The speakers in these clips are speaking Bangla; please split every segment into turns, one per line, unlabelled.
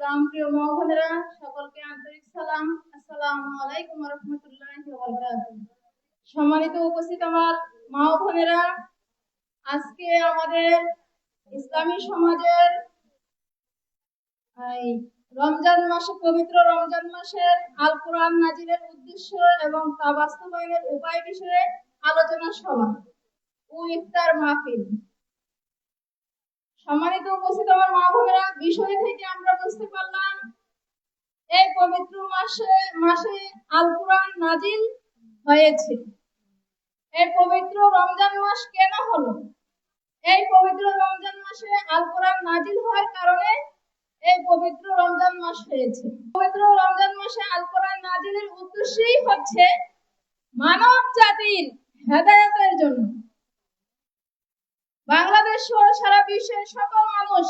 সালাম প্রিয় মা বোনেরা, সকলকে আন্তরিক সালাম। আসসালামু আলাইকুম ওয়া রাহমাতুল্লাহি ওয়া বারাকাতুহু। সম্মানিত উপস্থিত আমার মা বোনেরা, আজকে আমাদের ইসলামী সমাজের রমজান মাসে, পবিত্র রমজান মাসের আল কোরআন নাজিলের উদ্দেশ্য এবং তা বাস্তবায়নের উপায় বিষয়ে আলোচনা সভা ও ইফতার মাহফিল। সম্মানিত উপস্থিত আমার মা বোনেরা, বিষয় থেকে আমরা বুঝতে পারলাম এই পবিত্র মাসে আল কোরআন নাজিল হয়েছে। এই পবিত্র রমজান মাস কেন হলো? এই পবিত্র রমজান মাসে আল কোরআন নাজিল হওয়ার কারণে এই পবিত্র রমজান মাস হয়েছে। পবিত্র রমজান মাসে আল কোরআন নাজিলের উদ্দেশ্যই হচ্ছে মানব জাতির হেদায়েতের জন্য। বাংলাদেশ সহ সারা বিশ্বের সকল মানুষ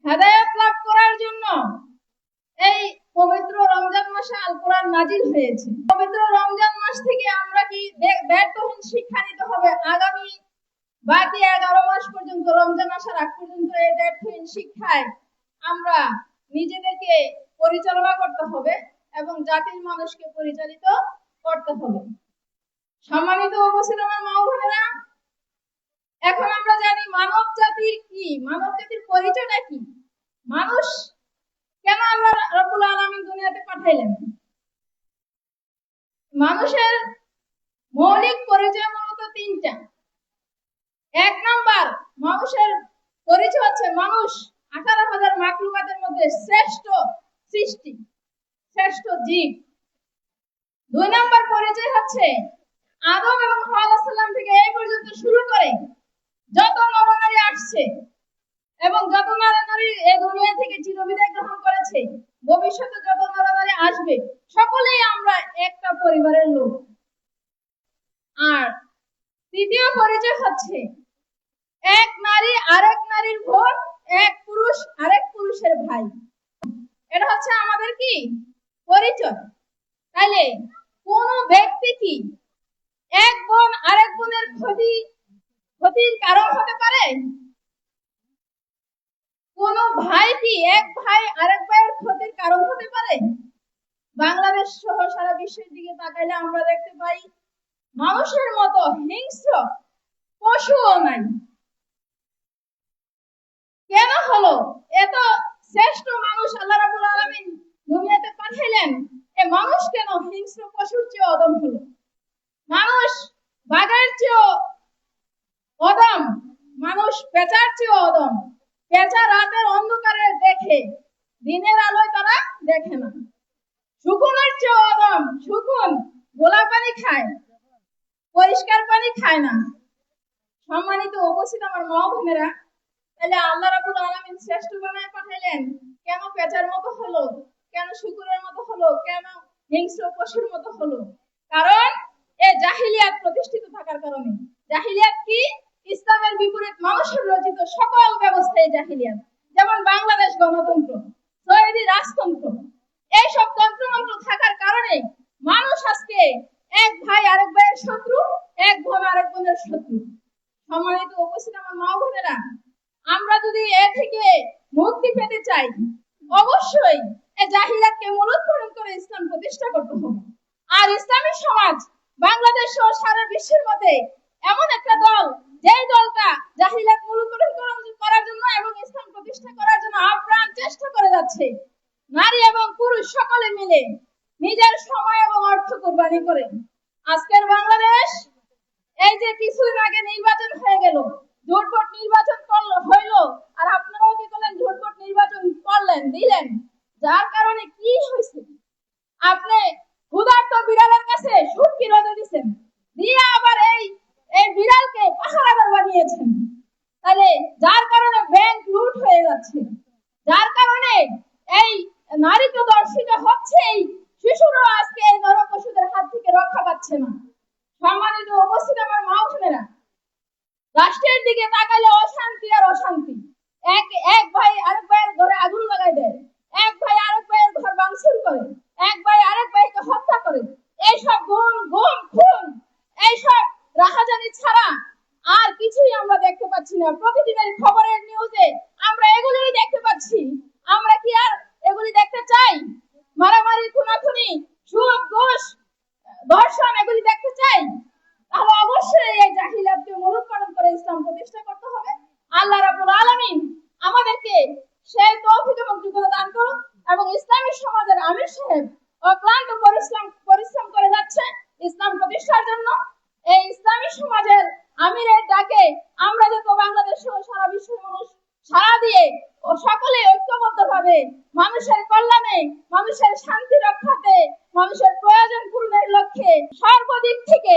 হেদায়েত লাভ করার জন্য এই পবিত্র রমজান মাসে আল কোরআন নাজিল হয়েছে। পবিত্র রমজান মাস থেকে আমরা কি ব্যর্থহীন শিক্ষা নিতে হবে? আগামী বাকি 11 মাস পর্যন্ত, রমজান আসার আগ পর্যন্ত এই ব্যর্থহীন শিক্ষায় আমরা নিজেদেরকে পরিচালনা করতে হবে এবং জাতির মানুষকে পরিচালিত করতে হবে। সম্মানিত উপস্থিত আমার মা বোনেরা, এখন আমরা জানি মানব জাতির কি, মানব জাতির পরিচয়টা কি, মানুষ কেন আল্লাহ রাব্বুল আলামিন দুনিয়াতে পাঠাইলেন। মানুষের মৌলিক পরিচয় মূলত 3টা। 1 নাম্বার, মানুষের পরিচয় হচ্ছে মানুষ 18,000 মাখলুকাতের মধ্যে শ্রেষ্ঠ সৃষ্টি, শ্রেষ্ঠ জীব। 2 নাম্বার পরিচয় হচ্ছে আদম এবং হাওয়া আলাইহিস সালাম থেকে এই পর্যন্ত শুরু করে যত নরনারী আসছে এবং যত নরনারী এই দুনিয়া থেকে চিরবিদায় গ্রহণ করেছে, ভবিষ্যতে যত নরনারী আসবে, সকলেই আমরা একটা পরিবারের লোক। আর 3য় পরিচয় হচ্ছে এক নারী আরেক নারীর বোন, এক পুরুষ আরেক পুরুষের ভাই। এটা হচ্ছে আমাদের কি পরিচয়। তাইলে কোন ব্যক্তি কি এক বোন আরেক বোনের ক্ষতির কারণ হতে পারে? কোন ভাই কি এক ভাই আরেক ভাইয়ের ক্ষতির কারণ হতে পারে? বাংলাদেশ সহ সারা বিশ্বের দিকে তাকাইলে আমরা দেখতে পাই মানুষের মতো হিংস্র পশুও নাই। কেন হলো? এত শ্রেষ্ঠ মানুষ আল্লাহ রাব্বুল আলামিন দুনিয়াতে পাঠাইলেন, এ মানুষ কেন হিংস্র পশুর চেয়ে অদম হলো? মানুষ বাঘের চেয়ে অদম, মানুষ পেঁচার চেয়ে অদম। পেঁচা রাতের অন্ধকারে দেখে, দিনের আলোয় তারা দেখে না। শকুনের চেয়ে অদম, শকুন গোলা পানি খায়, পরিষ্কার পানি খায় না। সম্মানিত উপস্থিত আমার মা বোনেরা, তাহলে আল্লাহ রাব্বুল আলামিন শ্রেষ্ঠ বানায় পাঠাইলেন, কেন পেঁচার মতো হলো, কেন শকুনের মতো হলো, কেন হিংস্র পশুর মতো হলো? কারণ এই জাহিলিয়াত প্রতিষ্ঠিত থাকার কারণে। জাহিলিয়াত কি? ইসলামের বিপরীত মানুষের রচিত সকল ব্যবস্থাই জাহিলিয়াত। যেমন বাংলাদেশ গণতন্ত্র, সৌদি রাজতন্ত্র, এইসব তন্ত্রমন্ত্র থাকার কারণে মানুষ আজকে এক ভাই আরেক ভাইয়ের শত্রু, এক বোন আরেক বোনের শত্রু। সম্মানিত উপস্থিত আমার মা বোনেরা, আমরা যদি এ থেকে মুক্তি পেতে চাই, অবশ্যই এই জাহিলিয়াতকে মূলোৎপাটন করে ইসলাম প্রতিষ্ঠা করতে হবে। আর ইসলামী সমাজ বাংলাদেশ সহ সারা বিশ্বের মধ্যে এমন একটা দল, যেই দলটা জাহিলিয়াত মূলোৎপাটন করার জন্য এবং ইসলাম প্রতিষ্ঠা করার জন্য আপ্রাণ চেষ্টা করে যাচ্ছে। নারী এবং পুরুষ সকলে মিলে নিজের সময় এবং অর্থ কোরবানি করে আজকের বাংলাদেশ, এই যে কিছুদিন আগে নির্বাচন হয়ে গেল, ঝুটপট নির্বাচন হইল, আর আপনারাও কি করলেন? ঝুটপট নির্বাচন করলেন, দিলেন, যার কারণে কি হয়েছে? আপনি ক্ষুধার্ত বিড়ালের কাছে শুটকি রোদে দিচ্ছেন, দিয়ে আবার এই বিড়ালকে পাহারাদার বানিয়েছেন। তাহলে যার কারণে ব্যাংক লুট হয়ে যাচ্ছে, যার কারণে এই নারী তো দর্শিত হচ্ছে, শিশুরাও আজকে এই নরপশুদের হাত থেকে রক্ষা পাচ্ছে না। সম্মানিত উপস্থিত আমার মা বোনেরা, রাষ্ট্রের দিকে তাকালে অশান্তি আর অশান্তি। এক ভাই আরেক ভাইয়ের ঘরে আগুন লাগাই দেয়, এক ভাই আরেক ভাইয়ের ঘর ভাঙচুর করে, এক ভাই আরেক ভাইকে হত্যা করে। এইসব গুম খুন, এইসব রাহাজানি ছাড়া আর কিছুই আমরা দেখতে পাচ্ছি না। প্রতিদিনের খবরের নিউজে আমরা এগুলোই দেখতে পাচ্ছি। আমাদেরকে সেই তৌফিক এবং যোগ্যতা দান করুন এবং ইসলামী সমাজের আমির সাহেব অক্লান্ত পরিশ্রম করে যাচ্ছে ইসলাম প্রতিষ্ঠার জন্য। এই ইসলামী সমাজের আমিরের ডাকে আমরা যত বাংলাদেশ সহ সারা বিশ্বের মানুষ সাড়া দিয়ে ও সকলে ঐক্যবদ্ধভাবে মানুষের কল্যাণে, মানুষের শান্তি রক্ষাতে, মানুষের প্রয়োজন পূরণের লক্ষ্যে সর্বদিক থেকে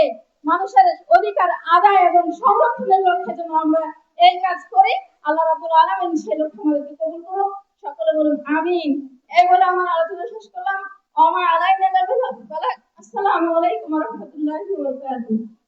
মানুষের অধিকার আদায় এবং সংরক্ষণের লক্ষ্যে যেন আমরা এই কাজ করি। আল্লাহ রাব্বুল আলামিন সেই লক্ষ্য আমাদেরকে কবুল করুন। সকলে বলুন আমিন। এই বলে আমার আলোচনা শেষ করলাম। আমার আলাইনা আসসালামু আলাইকুম ওয়া রাহমাতুল্লাহি ওয়া বারাকাতুহু।